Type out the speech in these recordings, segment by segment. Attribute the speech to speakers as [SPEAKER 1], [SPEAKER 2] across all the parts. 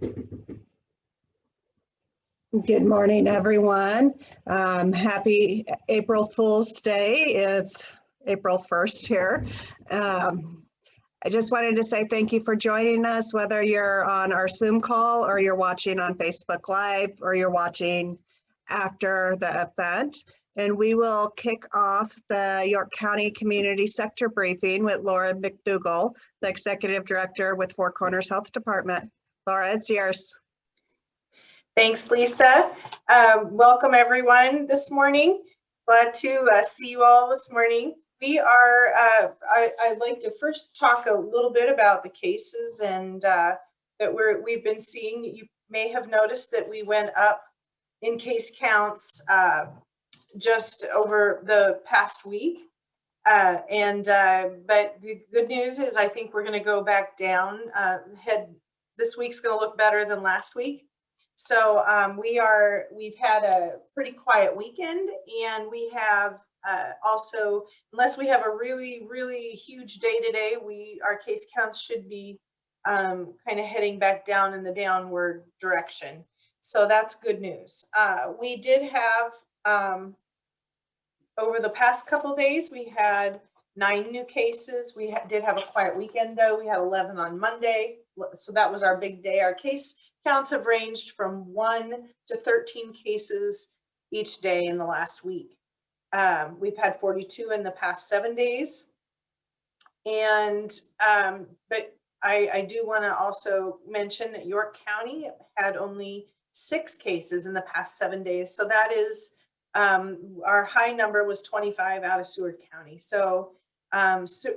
[SPEAKER 1] Good morning, everyone. Happy April Fool's Day. It's April 1st here. I just wanted to say thank you for joining us, whether you're on our Zoom call or you're watching on Facebook Live or you're watching after the event. And we will kick off the York County Community Sector Briefing with Laura McDougall, the Executive Director with Four Corners Health Department. Laura, it's yours.
[SPEAKER 2] Thanks, Lisa. Welcome everyone this morning. Glad to see you all this morning. We are, I'd like to first talk a little bit about the cases and that we've been seeing. You may have noticed that we went up in case counts just over the past week. But the good news is I think we're going to go back down. This week's going to look better than last week. So we've had a pretty quiet weekend, and we have also, unless we have a really, really huge day today, our case counts should be kind of heading back down in the downward direction. So that's good news. We did have, over the past couple days, we had 9 new cases. We did have a quiet weekend though. We had 11 on Monday. So that was our big day. Our case counts have ranged from 1 to 13 cases each day in the last week. We've had 42 in the past 7 days. And, but I do want to also mention that York County had only 6 cases in the past 7 days. So that is, our high number was 25 out of Seward County. So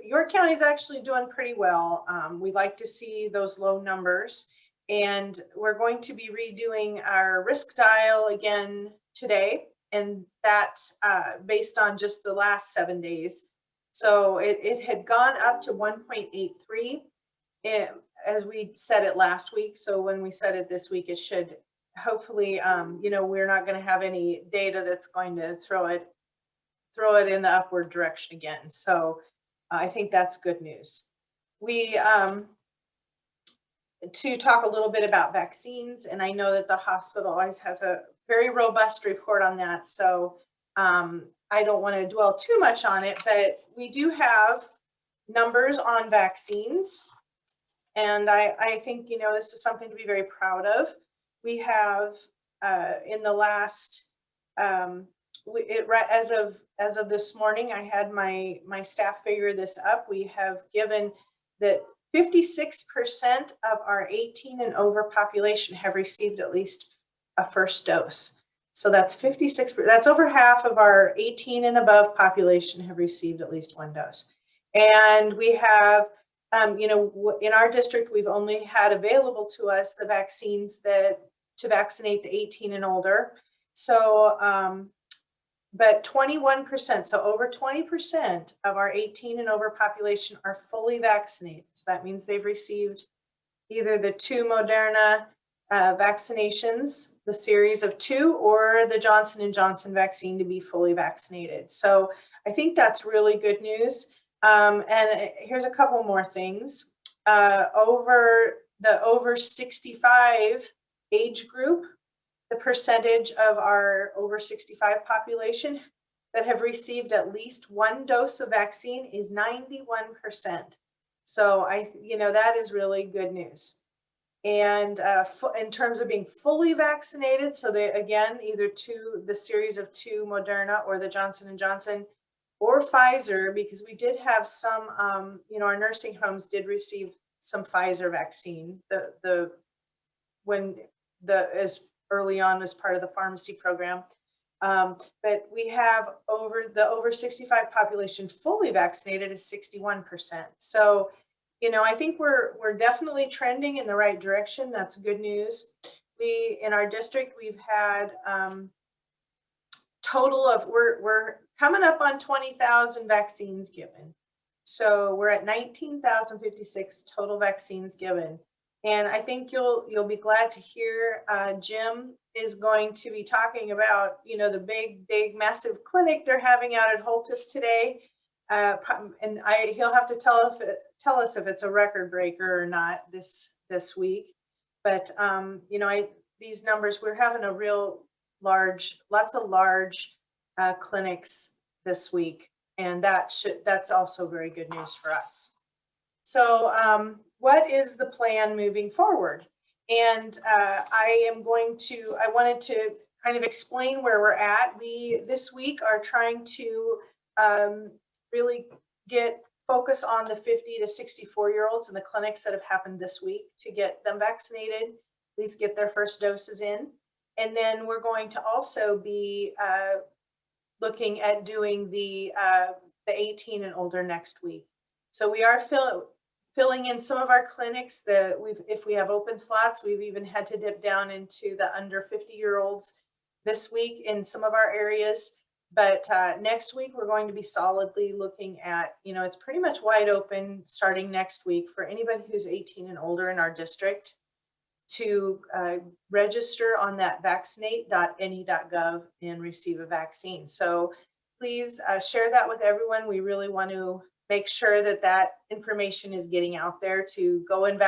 [SPEAKER 2] York County is actually doing pretty well. We like to see those low numbers. And we're going to be redoing our risk dial again today, and that's based on just the last 7 days. So it had gone up to 1.83 as we said it last week. So when we said it this week, it should hopefully, we're not going to have any data that's going to throw it in the upward direction again. So I think that's good news. We to talk a little bit about vaccines, and I know that the hospital always has a very robust report on that, so I don't want to dwell too much on it, but we do have numbers on vaccines, and I think this is something to be very proud of. We have in the last as of this morning, I had my staff figure this up. We have given that 56% of our 18 and over population have received at least a first dose. So that's 56%. That's over half of our 18 and above population have received at least 1 dose. And we have, in our district, we've only had available to us the vaccines to vaccinate the 18 and older. So, but 21%, so over 20% of our 18 and over population are fully vaccinated. So that means they've received either the 2 Moderna vaccinations, the series of 2, or the Johnson & Johnson vaccine to be fully vaccinated. So I think that's really good news. And here's a couple more things. Over 65 age group, the percentage of our over 65 population that have received at least 1 dose of vaccine is 91%. So that is really good news. And in terms of being fully vaccinated, so they again either the series of 2 Moderna or the Johnson & Johnson or Pfizer, because we did have some, our nursing homes did receive some Pfizer vaccine. As early on as part of the pharmacy program. But we have over 65 population fully vaccinated is 61%. So, I think we're definitely trending in the right direction. That's good news. In our district, we've had total of, we're coming up on 20,000 vaccines given. So we're at 19,056 total vaccines given. And I think you'll be glad to hear Jim is going to be talking about, the big, massive clinic they're having out at Holtis today. And he'll have to tell us if it's a record breaker or not this week. But you know, these numbers, we're having a real lots of large clinics this week, and that's also very good news for us. So what is the plan moving forward? And I wanted to kind of explain where we're at. We this week are trying to really focus on the 50 to 64-year-olds in the clinics that have happened this week to get them vaccinated, at least get their first doses in. And then we're going to also be looking at doing the 18 and older next week. So we are filling in some of our clinics that if we have open slots, we've even had to dip down into the under 50-year-olds this week in some of our areas. But next week, we're going to be solidly looking at, you know, it's pretty much wide open starting next week for anybody who's 18 and older in our district to register on that vaccinate.ne.gov and receive a vaccine. So please share that with everyone. We really want to make sure that that information is getting out there to go and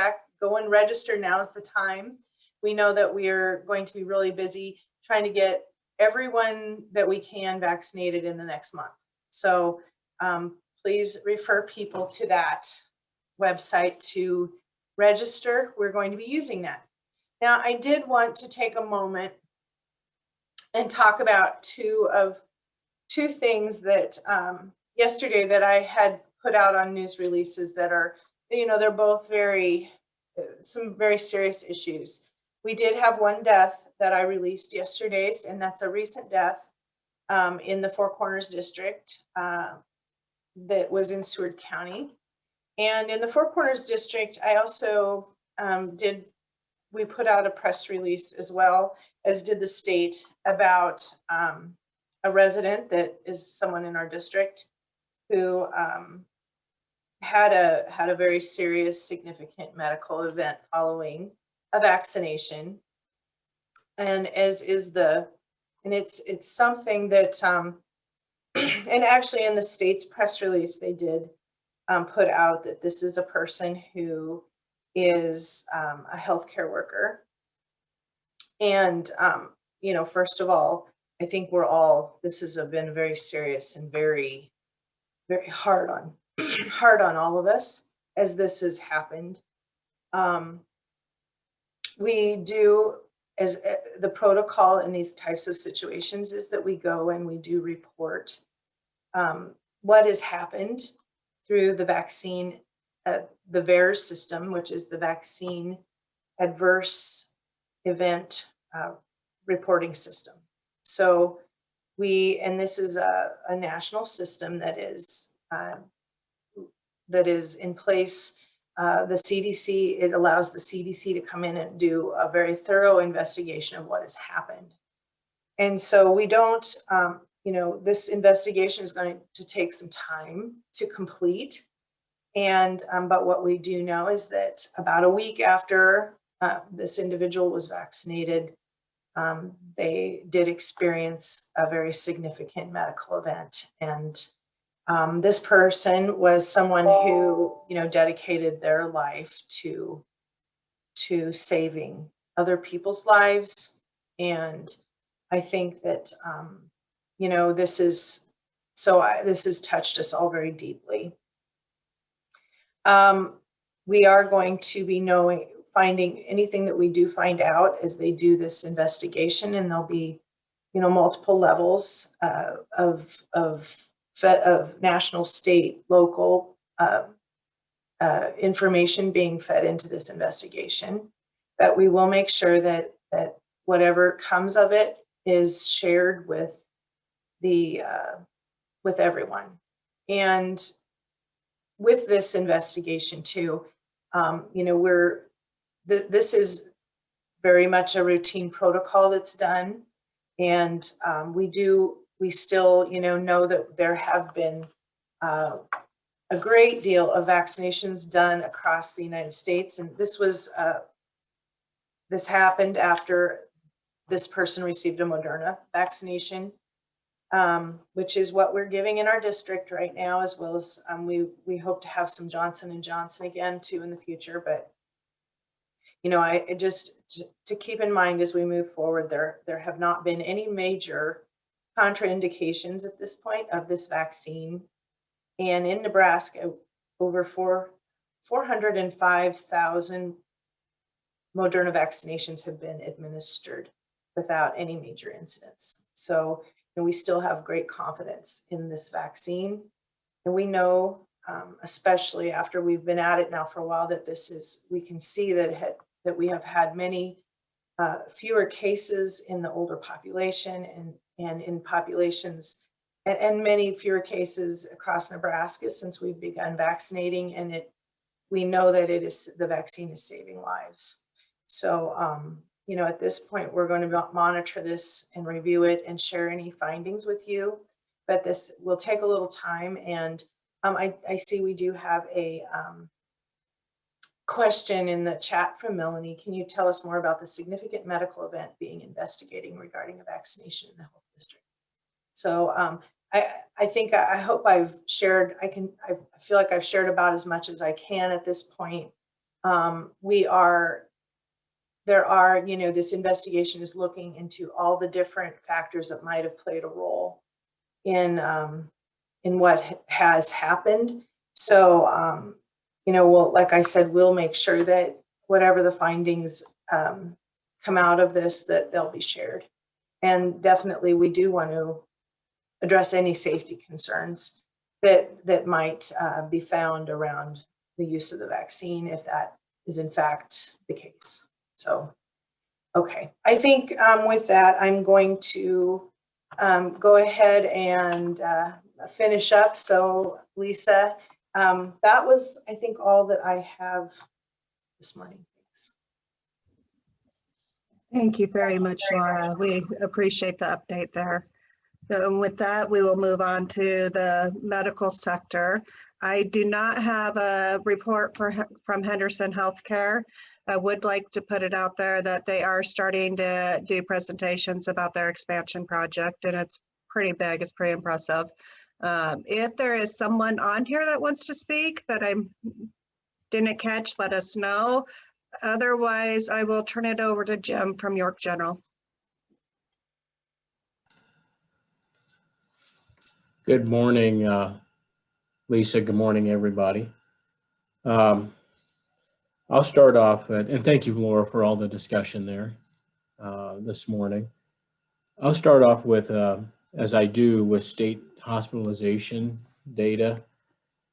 [SPEAKER 2] register. Now is the time. We know that we are going to be really busy trying to get everyone that we can vaccinated in the next month. So please refer people to that website to register. We're going to be using that. Now, I did want to take a moment and talk about two things that yesterday that I had put out on news releases that are, you know, they're both some very serious issues. We did have one death that I released yesterday, and that's a recent death in the Four Corners district that was in Seward County. And in the Four Corners district, I also we put out a press release as well, as did the state, about a resident that is someone in our district who had a very serious, significant medical event following a vaccination. And it's something that and actually in the state's press release, they did put out that this is a person who is a healthcare worker. And, you know, first of all, I think this has been very serious and very, very hard on all of us as this has happened. We do, as the protocol in these types of situations is that we go and we do report what has happened through the vaccine, the VAERS system, which is the Vaccine Adverse Event Reporting System. So and this is a national system that is in place. The CDC, it allows the CDC to come in and do a very thorough investigation of what has happened. And so we don't, you know, this investigation is going to take some time to complete. And, but what we do know is that about a week after this individual was vaccinated, they did experience a very significant medical event. And this person was someone who, you know, dedicated their life to saving other people's lives. And I think that, you know, this has touched us all very deeply. We are going to be finding anything that we do find out as they do this investigation, and there'll be, you know, multiple levels of national, state, local information being fed into this investigation. But we will make sure that whatever comes of it is shared with everyone. And with this investigation too, you know, this is very much a routine protocol that's done, and we still, you know that there have been a great deal of vaccinations done across the United States, and this happened after this person received a Moderna vaccination, which is what we're giving in our district right now, as well as we hope to have some Johnson & Johnson again too in the future. But I just to keep in mind as we move forward, there have not been any major contraindications at this point of this vaccine. And in Nebraska, over 405,000 Moderna vaccinations have been administered without any major incidents. So we still have great confidence in this vaccine. And we know, especially after we've been at it now for a while, that we can see that we have had many fewer cases in the older population and in populations and many fewer cases across Nebraska since we've begun vaccinating. And we know that the vaccine is saving lives. So, at this point, we're going to monitor this and review it and share any findings with you. But this will take a little time. And I see we do have a question in the chat from Melanie. Can you tell us more about the significant medical event being investigating regarding a vaccination in the health district? So I hope I've shared, I feel like I've shared about as much as I can at this point. This investigation is looking into all the different factors that might have played a role in what has happened. So, like I said, we'll make sure that whatever the findings come out of this, that they'll be shared. And definitely we do want to address any safety concerns that might be found around the use of the vaccine, if that is in fact the case. So, okay, I think with that, I'm going to go ahead and finish up. So, Lisa, that was, I think, all that I have this morning. Thanks.
[SPEAKER 1] Thank you very much, Laura. We appreciate the update there. So with that, we will move on to the medical sector. I do not have a report from Henderson Healthcare. I would like to put it out there that they are starting to do presentations about their expansion project, and it's pretty big, it's pretty impressive. If there is someone on here that wants to speak that I didn't catch, let us know. Otherwise, I will turn it over to Jim from York General.
[SPEAKER 3] Good morning, Lisa. Good morning, everybody. I'll start off, and thank you, Laura, for all the discussion there this morning. I'll start off with, as I do, with state hospitalization data.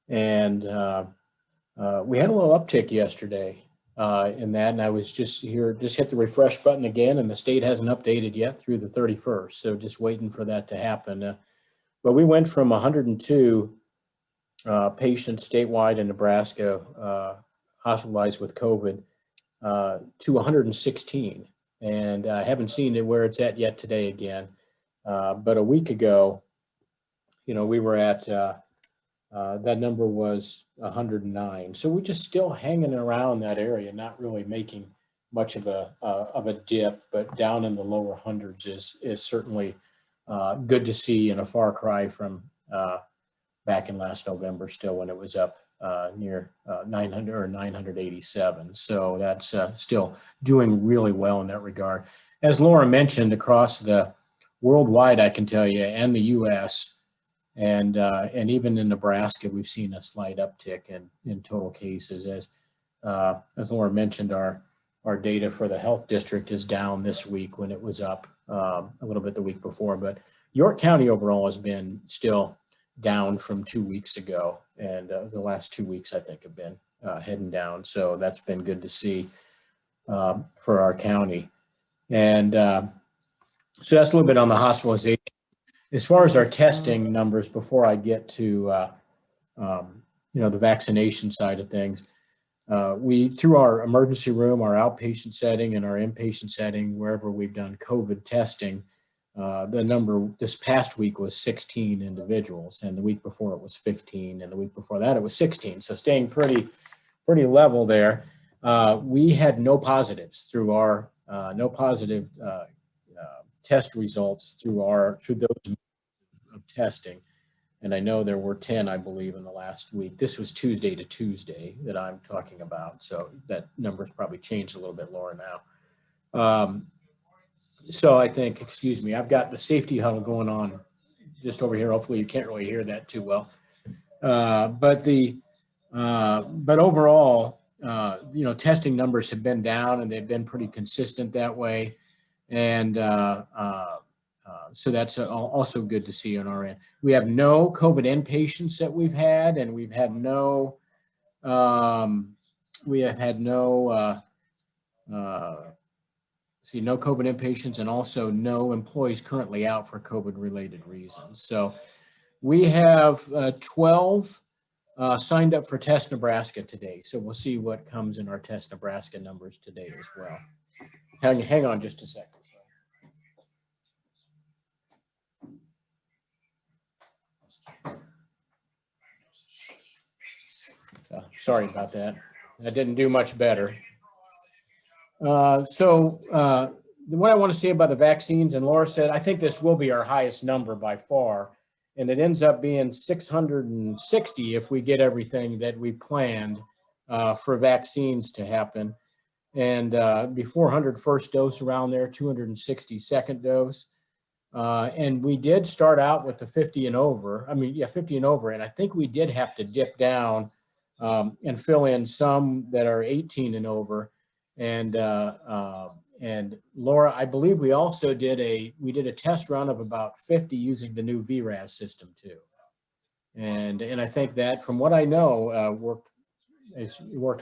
[SPEAKER 3] And we had a little uptick yesterday in that, and I was just hit the refresh button again, and the state hasn't updated yet through the 31st, so just waiting for that to happen. But we went from 102 patients statewide in Nebraska hospitalized with COVID to 116. And I haven't seen it where it's at yet today again. But a week ago, we were at, that number was 109. So we're just still hanging around that area, not really making much of a dip, but down in the lower hundreds is certainly good to see, and a far cry from back in last November still, when it was up near 900 or 987. So that's still doing really well in that regard. As Laura mentioned, across the worldwide, I can tell you, and the U.S. and even in Nebraska, we've seen a slight uptick in total cases. As Laura mentioned, our data for the health district is down this week when it was up a little bit the week before. But York County overall has been still down from 2 weeks ago, and the last 2 weeks I think have been heading down. So that's been good to see for our county. And so that's a little bit on the hospitalization. As far as our testing numbers, before I get to the vaccination side of things, we, through our emergency room, our outpatient setting, and our inpatient setting, wherever we've done COVID testing, the number this past week was 16 individuals, and the week before it was 15, and the week before that it was 16. So staying pretty level there. We had no positives through our no positive test results through those of testing, And I know there were 10, I believe, in the last week. This was Tuesday to Tuesday that I'm talking about. So that number's probably changed a little bit, Laura, now. So I think, excuse me, I've got the safety huddle going on just over here. Hopefully you can't really hear that too well. But overall, testing numbers have been down and they've been pretty consistent that way. And so that's also good to see on our end. We have no COVID inpatients that we've had, and we've had no, no COVID inpatients, and also no employees currently out for COVID related reasons. So we have 12 signed up for Test Nebraska today. So we'll see what comes in our Test Nebraska numbers today as well. Hang on just a second. Sorry about that. That didn't do much better. What I want to say about the vaccines, and Laura said, I think this will be our highest number by far. And it ends up being 660 if we get everything that we planned for vaccines to happen. And be 400 first dose around there, 260 second dose. And we did start out with the 50 and over. 50 and over. And I think we did have to dip down and fill in some that are 18 and over. And Laura, I believe we also did a test run of about 50 using the new VRAS system too. And I think that, from what I know, worked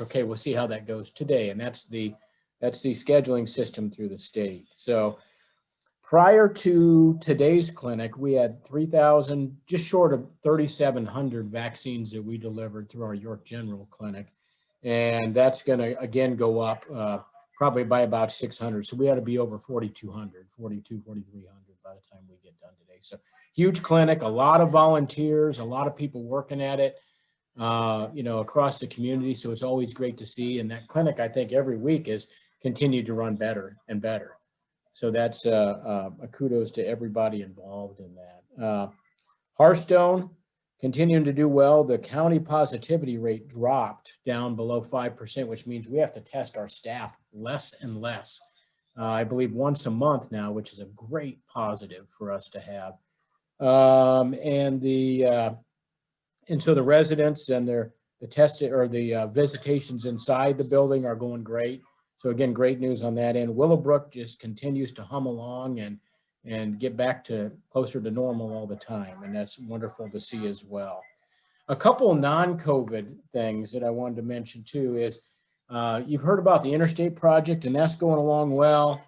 [SPEAKER 3] okay. We'll see how that goes today. And that's the scheduling system through the state. So prior to today's clinic, we had 3,000, just short of 3,700 vaccines that we delivered through our York General Clinic. And that's going to, again, go up probably by about 600. So we ought to be over 4,200, 4,300 by the time we get done today. So huge clinic, a lot of volunteers, a lot of people working at it, across the community. So it's always great to see. And that clinic, I think, every week has continued to run better and better. So that's a kudos to everybody involved in that. Hearthstone, continuing to do well. The county positivity rate dropped down below 5%, which means we have to test our staff less and less. I believe once a month now, which is a great positive for us to have. And so the residents and the visitations inside the building are going great. So again, great news on that end. Willowbrook just continues to hum along and get back to closer to normal all the time. And that's wonderful to see as well. A couple non-COVID things that I wanted to mention too is you've heard about the interstate project, and that's going along well.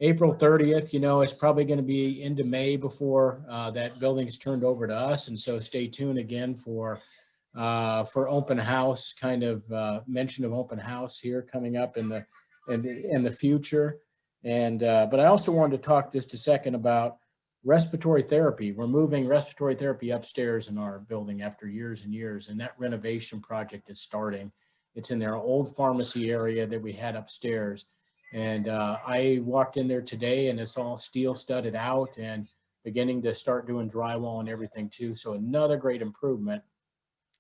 [SPEAKER 3] April 30th, it's probably going to be into May before that building is turned over to us. And so stay tuned again for open house, kind of mention of open house here coming up in the future. And but I also wanted to talk just a second about respiratory therapy. We're moving respiratory therapy upstairs in our building after years and years, and that renovation project is starting. It's in their old pharmacy area that we had upstairs. And I walked in there today, and it's all steel studded out and beginning to start doing drywall and everything too. So another great improvement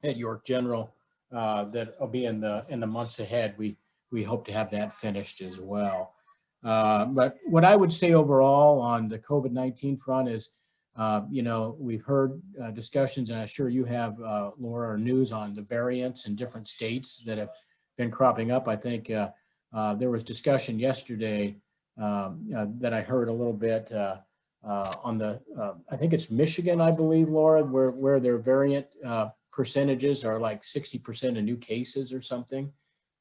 [SPEAKER 3] at York General that will be in the months ahead. We hope to have that finished as well. But what I would say overall on the COVID-19 front is, we've heard discussions, and I'm sure you have, Laura, or news on the variants in different states that have been cropping up. I think there was discussion yesterday that I heard a little bit on I think it's Michigan, I believe, Laura, where their variant percentages are like 60% of new cases or something.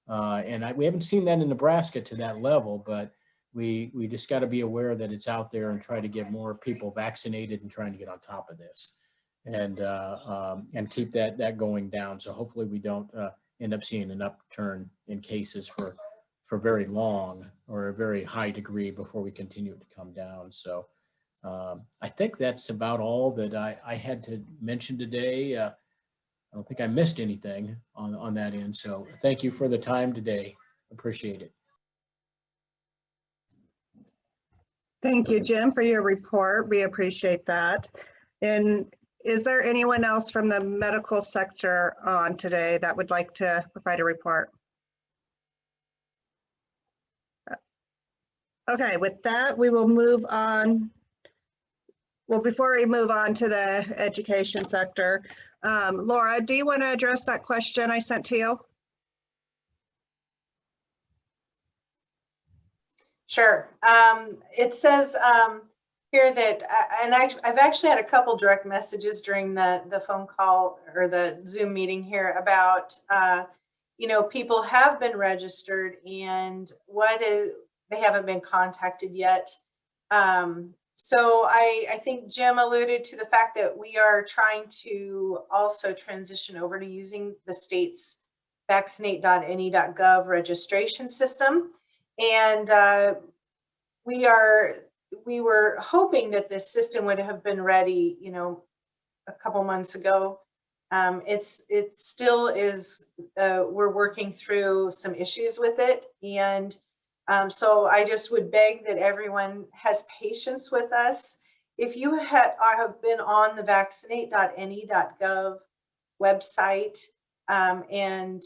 [SPEAKER 3] And we haven't seen that in Nebraska to that level, but we just got to be aware that it's out there and try to get more people vaccinated and trying to get on top of this and keep that going down. So hopefully we don't end up seeing an upturn in cases for very long or a very high degree before we continue to come down. So I think that's about all that I had to mention today. I don't think I missed anything on that end. So thank you for the time today. Appreciate it.
[SPEAKER 1] Thank you, Jim, for your report. We appreciate that. In Is there anyone else from the medical sector on today that would like to provide a report? Okay, with that, we will move on. Well, before we move on to the education sector, Laura, do you want to address that question I sent to you?
[SPEAKER 2] Sure. It says here that, and I've actually had a couple direct messages during the phone call or the Zoom meeting here about, people have been registered and they haven't been contacted yet. So I think Jim alluded to the fact that we are trying to also transition over to using the state's vaccinate.ne.gov registration system. And we were hoping that this system would have been ready, a couple months ago. It still is, we're working through some issues with it. And so I just would beg that everyone has patience with us. If you have been on the vaccinate.ne.gov website and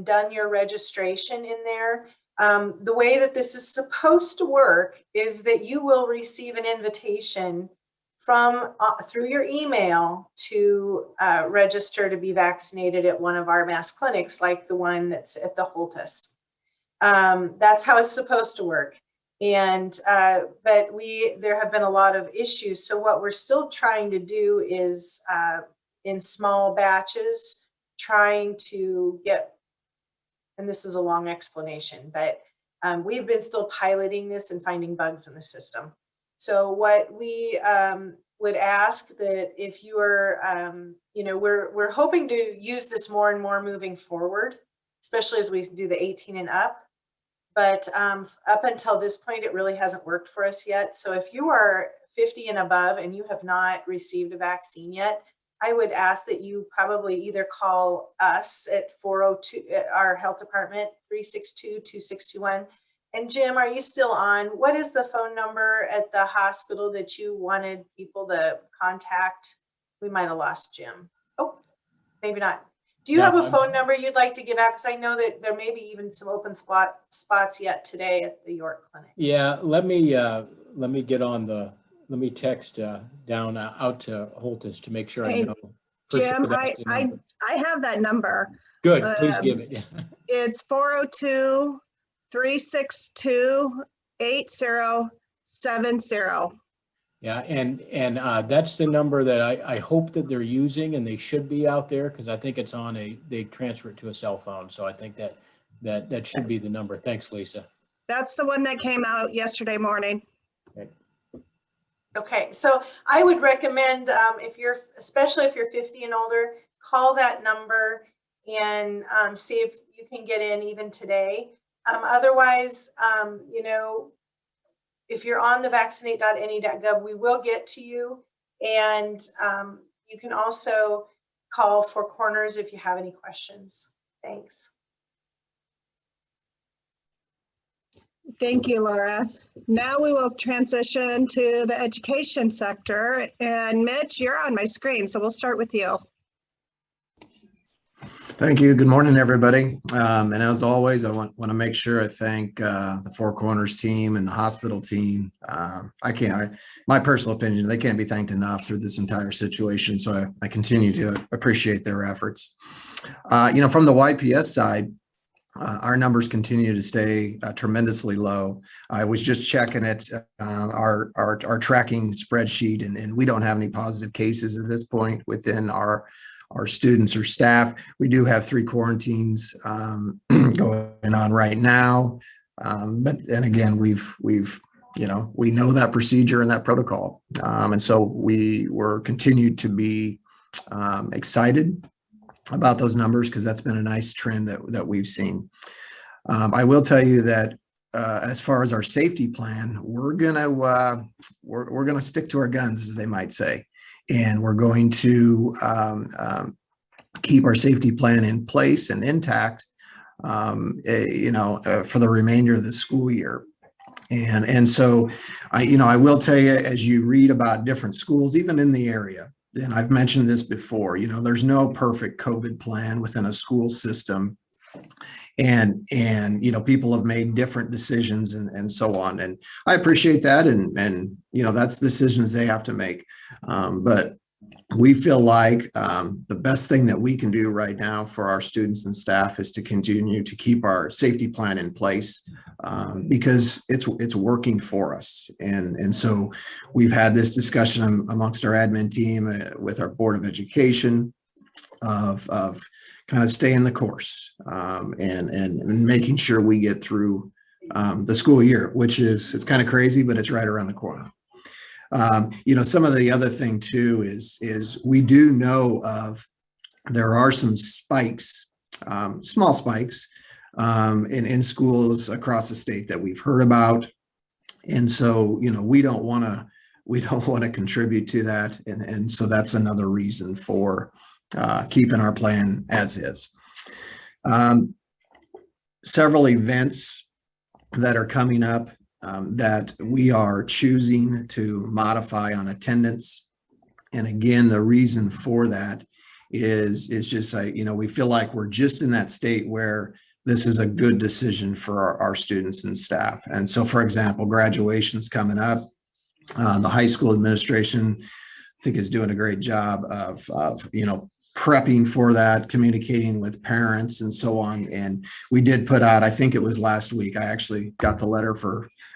[SPEAKER 2] done your registration in there, the way that this is supposed to work is that you will receive an invitation from through your email to register to be vaccinated at one of our mass clinics, like the one that's at the Holtus. That's how it's supposed to work. And but there have been a lot of issues. So what we're still trying to do is in small batches, trying to get, and this is a long explanation, but we've been still piloting this and finding bugs in the system. So what we would ask that if you are, we're hoping to use this more and more moving forward, especially as we do the 18 and up. But up until this point, it really hasn't worked for us yet. So if you are 50 and above and you have not received a vaccine yet, I would ask that you probably either call us at 402, at our health department, 362-2621. And Jim, are you still on? What is the phone number at the hospital that you wanted people to contact? We might have lost Jim. Oh, maybe not. Do you have a phone number you'd like to give out? Because I know that there may be even some open spots yet today at the York Clinic.
[SPEAKER 3] Yeah, let me get on let me text down out to Holtus to make sure I know.
[SPEAKER 1] Jim, I have that number.
[SPEAKER 3] Good, please give it.
[SPEAKER 1] It's 402-362-8070.
[SPEAKER 3] Yeah, and that's the number that I hope that they're using, and they should be out there, because I think it's on they transfer it to a cell phone. So I think that should be the number. Thanks, Lisa.
[SPEAKER 1] That's the one that came out yesterday morning.
[SPEAKER 2] Okay, so I would recommend especially if you're 50 and older, call that number and see if you can get in even today. Otherwise, if you're on the vaccinate.ne.gov, we will get to you. And you can also call Four Corners if you have any questions. Thanks.
[SPEAKER 1] Thank you, Laura. Now we will transition to the education sector. And Mitch, you're on my screen, so we'll start with you.
[SPEAKER 4] Thank you. Good morning, everybody. And as always, I want to make sure I thank the Four Corners team and the hospital team. My personal opinion, they can't be thanked enough through this entire situation. So I continue to appreciate their efforts. From the YPS side, our numbers continue to stay tremendously low. I was just checking it, our tracking spreadsheet, and we don't have any positive cases at this point within our students or staff. We do have 3 quarantines going on right now, but then again, we know that procedure and that protocol, and so we were continued to be excited about those numbers, because that's been a nice trend that we've seen. I will tell you that as far as our safety plan, we're gonna stick to our guns, as they might say. And we're going to keep our safety plan in place and intact, for the remainder of the school year. And so I will tell you, as you read about different schools, even in the area, and I've mentioned this before, there's no perfect COVID plan within a school system. And people have made different decisions and so on. And I appreciate that. And that's decisions they have to make. But we feel like the best thing that we can do right now for our students and staff is to continue to keep our safety plan in place because it's working for us. And so we've had this discussion amongst our admin team with our Board of Education of kind of staying the course and making sure we get through the school year, which it's kind of crazy, but it's right around the corner. Some of the other thing too is we do know there are some spikes, small spikes in schools across the state that we've heard about. And so, we don't want to contribute to that. And so that's another reason for keeping our plan as is. Several events that are coming up that we are choosing to modify on attendance. And again, the reason for that is just, we feel like we're just in that state where this is a good decision for our students and staff. And so, for example, graduation's coming up. The high school administration, I think, is doing a great job of prepping for that, communicating with parents and so on. And we did put out, I think it was last week, I actually got the letter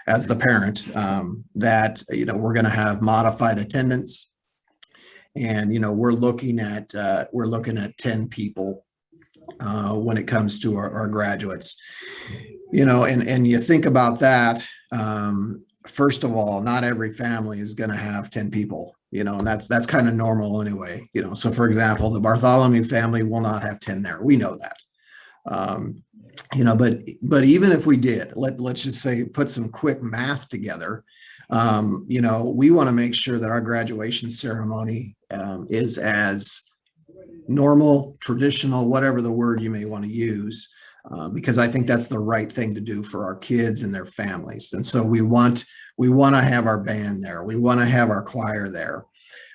[SPEAKER 4] as the parent that, we're going to have modified attendance. And, we're looking at 10 people when it comes to our graduates, and you think about that. First of all, not every family is going to have 10 people. And that's kind of normal anyway. So for example, the Bartholomew family will not have 10 there. We know that. But even if we did, let's just say put some quick math together. We want to make sure that our graduation ceremony is as normal, traditional, whatever the word you may want to use, because I think that's the right thing to do for our kids and their families. And so we want to have our band there. We want to have our choir there.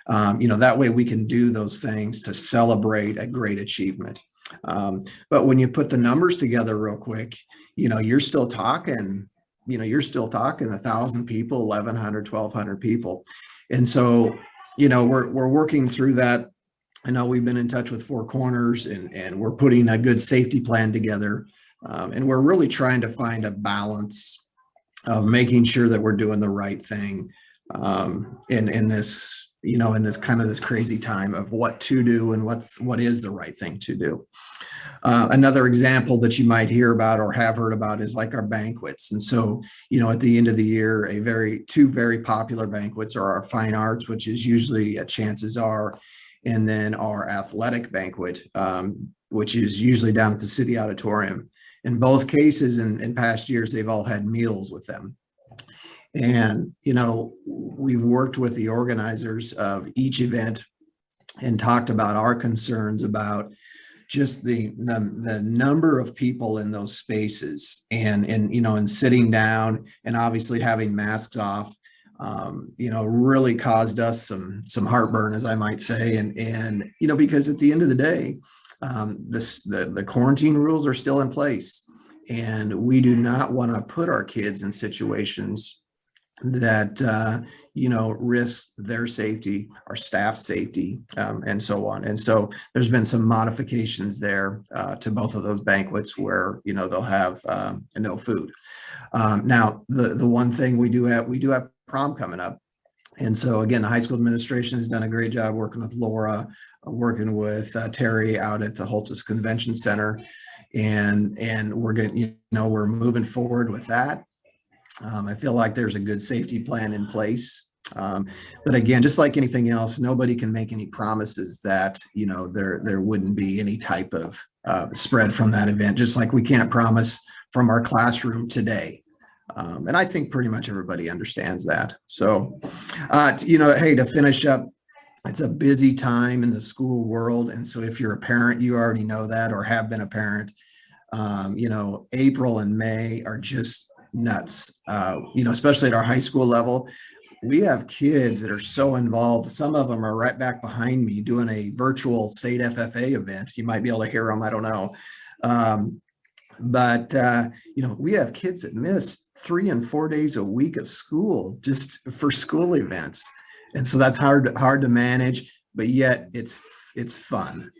[SPEAKER 4] That way we can do those things to celebrate a great achievement. But when you put the numbers together real quick, you're still talking 1,000 people, 1,100, 1,200 people. And so, we're working through that. I know we've been in touch with Four Corners and we're putting a good safety plan together. And we're really trying to find a balance of making sure that we're doing the right thing in this, in this kind of this crazy time of what to do and what is the right thing to do. Another example that you might hear about or have heard about is like our banquets. And so, at the end of the year, two very popular banquets are our fine arts, which is usually chances are, and then our athletic banquet, which is usually down at the city auditorium. In both cases, in past years, they've all had meals with them. And, we've worked with the organizers of each event and talked about our concerns about just the number of people in those spaces and sitting down and obviously having masks off. Really caused us some heartburn, as I might say, and because at the end of the day, the quarantine rules are still in place, and we do not want to put our kids in situations that risk their safety, our staff's safety, and so on. And so there's been some modifications there to both of those banquets where they'll have no food. Now the one thing we do have prom coming up. And so again, the high school administration has done a great job working with Laura, working with Terry out at the Holtis Convention Center. And we're getting, we're moving forward with that. I feel like there's a good safety plan in place. But again, just like anything else, nobody can make any promises that, there wouldn't be any type of spread from that event, just like we can't promise from our classroom today. And I think pretty much everybody understands that. So, hey, to finish up, it's a busy time in the school world. And so if you're a parent, you already know that or have been a parent. April and May are just nuts, especially at our high school level. We have kids that are so involved. Some of them are right back behind me doing a virtual state FFA event. You might be able to hear them. I don't know. But we have kids that miss 3 and 4 days a week of school just for school events. And so that's hard to manage, but yet it's fun.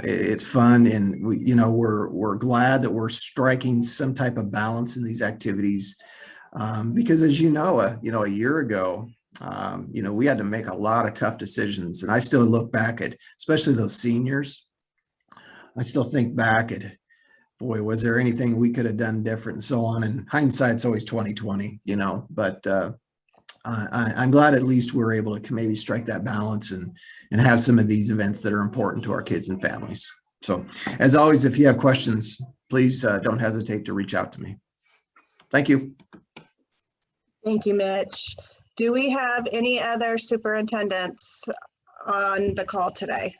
[SPEAKER 4] It's fun. And we're glad that we're striking some type of balance in these activities. Because as a year ago, we had to make a lot of tough decisions. And I still look back at, especially those seniors, I still think back at, boy, was there anything we could have done different and so on. And hindsight's always 20/20, but I'm glad at least we're able to maybe strike that balance and have some of these events that are important to our kids and families. So as always, if you have questions, please don't hesitate to reach out to me. Thank you.
[SPEAKER 1] Thank you, Mitch. Do we have any other superintendents on the call today?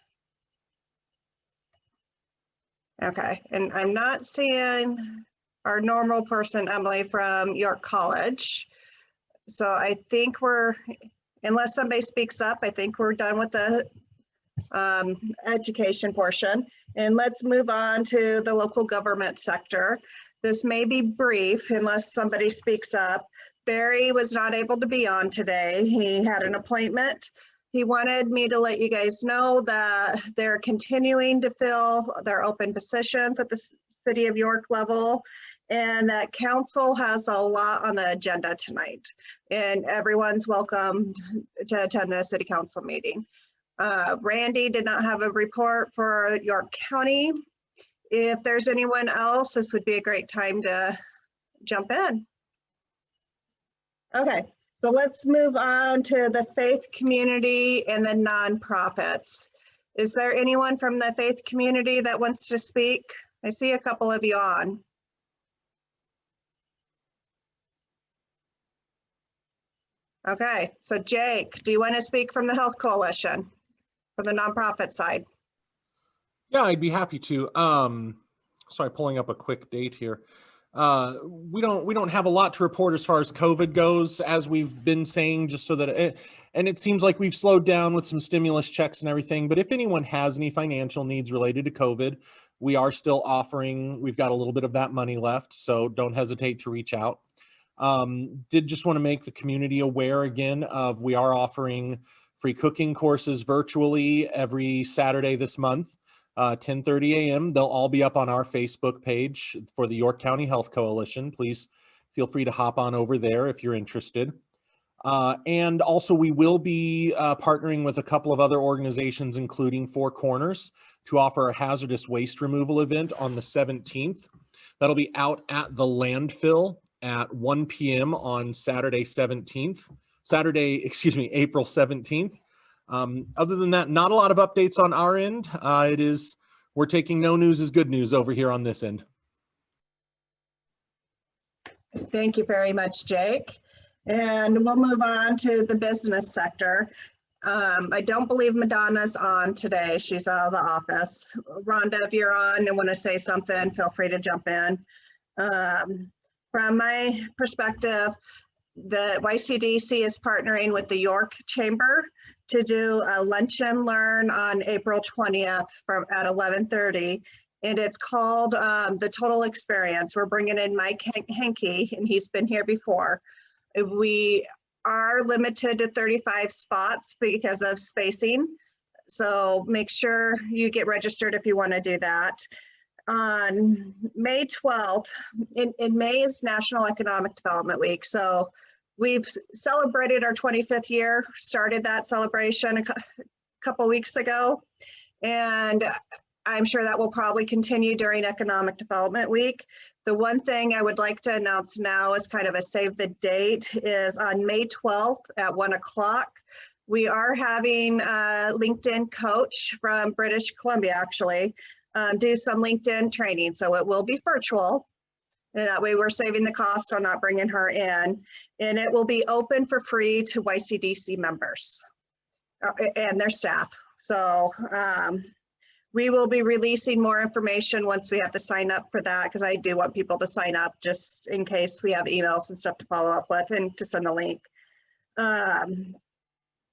[SPEAKER 1] Okay, and I'm not seeing our normal person, Emily, from York College. So I think unless somebody speaks up, I think we're done with the education portion. And let's move on to the local government sector. This may be brief unless somebody speaks up. Barry was not able to be on today. He had an appointment. He wanted me to let you guys know that they're continuing to fill their open positions at the City of York level, and that council has a lot on the agenda tonight, and everyone's welcome to attend the city council meeting. Randy did not have a report for York County. If there's anyone else, this would be a great time to jump in. Okay, so let's move on to the faith community and the nonprofits. Is there anyone from the faith community that wants to speak? I see a couple of you on. Okay, so Jake, do you want to speak from the Health Coalition, from the nonprofit side?
[SPEAKER 5] Yeah, I'd be happy to. Sorry, pulling up a quick date here. We don't have a lot to report as far as COVID goes, as we've been saying, just so that it seems like we've slowed down with some stimulus checks and everything. But if anyone has any financial needs related to COVID, we are still offering. We've got a little bit of that money left, so don't hesitate to reach out. Did just want to make the community aware again of we are offering free cooking courses virtually every Saturday this month. 10:30 a.m. They'll all be up on our Facebook page for the York County Health Coalition. Please feel free to hop on over there if you're interested. And also we will be partnering with a couple of other organizations, including Four Corners, to offer a hazardous waste removal event on the 17th. That'll be out at the landfill at 1 p.m. on April 17th. Other than that, not a lot of updates on our end. We're taking no news as good news over here on this end.
[SPEAKER 1] Thank you very much, Jake. And we'll move on to the business sector. I don't believe Madonna's on today. She's out of the office. Rhonda, if you're on and want to say something, feel free to jump in. From my perspective, the YCDC is partnering with the York Chamber to do a lunch and learn on April 20th at 11:30. And it's called The Total Experience. We're bringing in Mike Henke, and he's been here before. We are limited to 35 spots because of spacing. So make sure you get registered if you want to do that. On May 12th, in May is National Economic Development Week. So we've celebrated our 25th year, started that celebration a couple weeks ago. And I'm sure that will probably continue during Economic Development Week. The one thing I would like to announce now is kind of a save the date is on May 12th at 1 o'clock. We are having a LinkedIn coach from British Columbia actually do some LinkedIn training. So it will be virtual. And that way we're saving the cost on not bringing her in. And it will be open for free to YCDC members and their staff. So We will be releasing more information once we have to sign up for that, because I do want people to sign up just in case we have emails and stuff to follow up with and to send a link.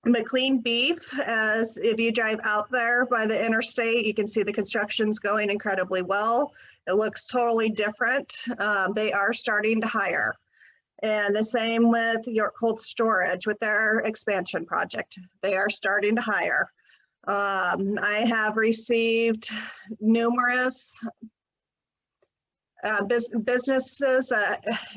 [SPEAKER 1] McLean Beef, as if you drive out there by the interstate, you can see the construction's going incredibly well. It looks totally different. They are starting to hire. And the same with York Cold Storage with their expansion project. They are starting to hire. I have received numerous businesses,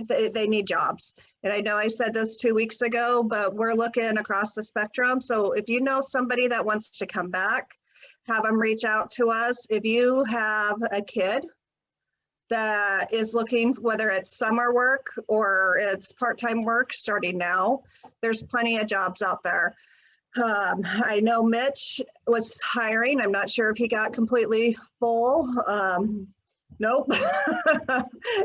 [SPEAKER 1] they need jobs. And I know I said this 2 weeks ago, but we're looking across the spectrum. So if you know somebody that wants to come back, have them reach out to us. If you have a kid that is looking, whether it's summer work or it's part-time work starting now, there's plenty of jobs out there. I know Mitch was hiring. I'm not sure if he got completely full. Nope.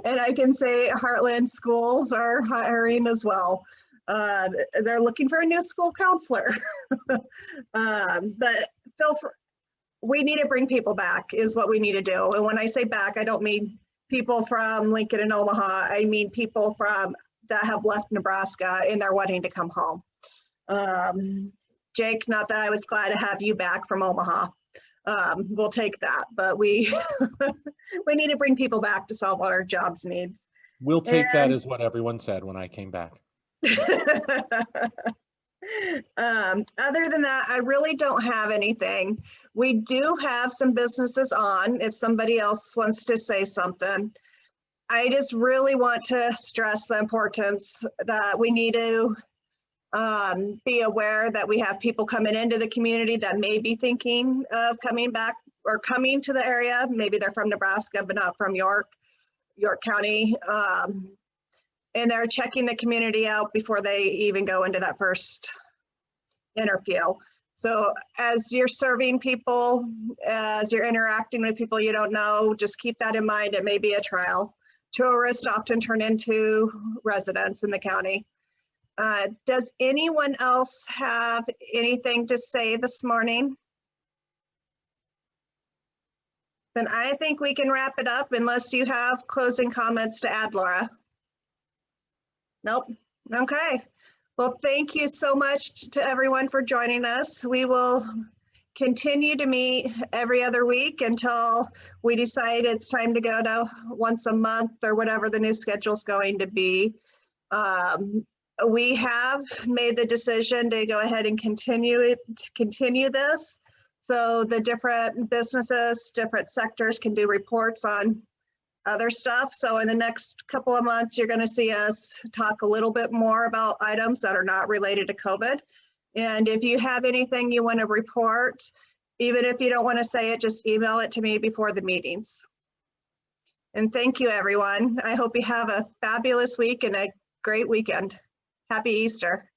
[SPEAKER 1] And I can say Heartland schools are hiring as well. They're looking for a new school counselor. But we need to bring people back is what we need to do. And when I say back, I don't mean people from Lincoln and Omaha. I mean people that have left Nebraska and they're wanting to come home. Jake, not that I was glad to have you back from Omaha. We'll take that, but we we need to bring people back to solve our jobs needs.
[SPEAKER 5] We'll take that as what everyone said when I came back.
[SPEAKER 1] Other than that, I really don't have anything. We do have some businesses on if somebody else wants to say something. I just really want to stress the importance that we need to be aware that we have people coming into the community that may be thinking of coming back or coming to the area. Maybe they're from Nebraska, but not from York County. And they're checking the community out before they even go into that first interview. So as you're serving people, as you're interacting with people you don't know, just keep that in mind. It may be a trial. Tourists often turn into residents in the county. Does anyone else have anything to say this morning? Then I think we can wrap it up unless you have closing comments to add, Laura. Nope. Okay. Well, thank you so much to everyone for joining us. We will continue to meet every other week until we decide it's time to go to once a month or whatever the new schedule is going to be. We have made the decision to go ahead and continue this. So the different businesses, different sectors can do reports on other stuff. So in the next couple of months, you're going to see us talk a little bit more about items that are not related to COVID. And if you have anything you want to report, even if you don't want to say it, just email it to me before the meetings. And thank you, everyone. I hope you have a fabulous week and a great weekend. Happy Easter.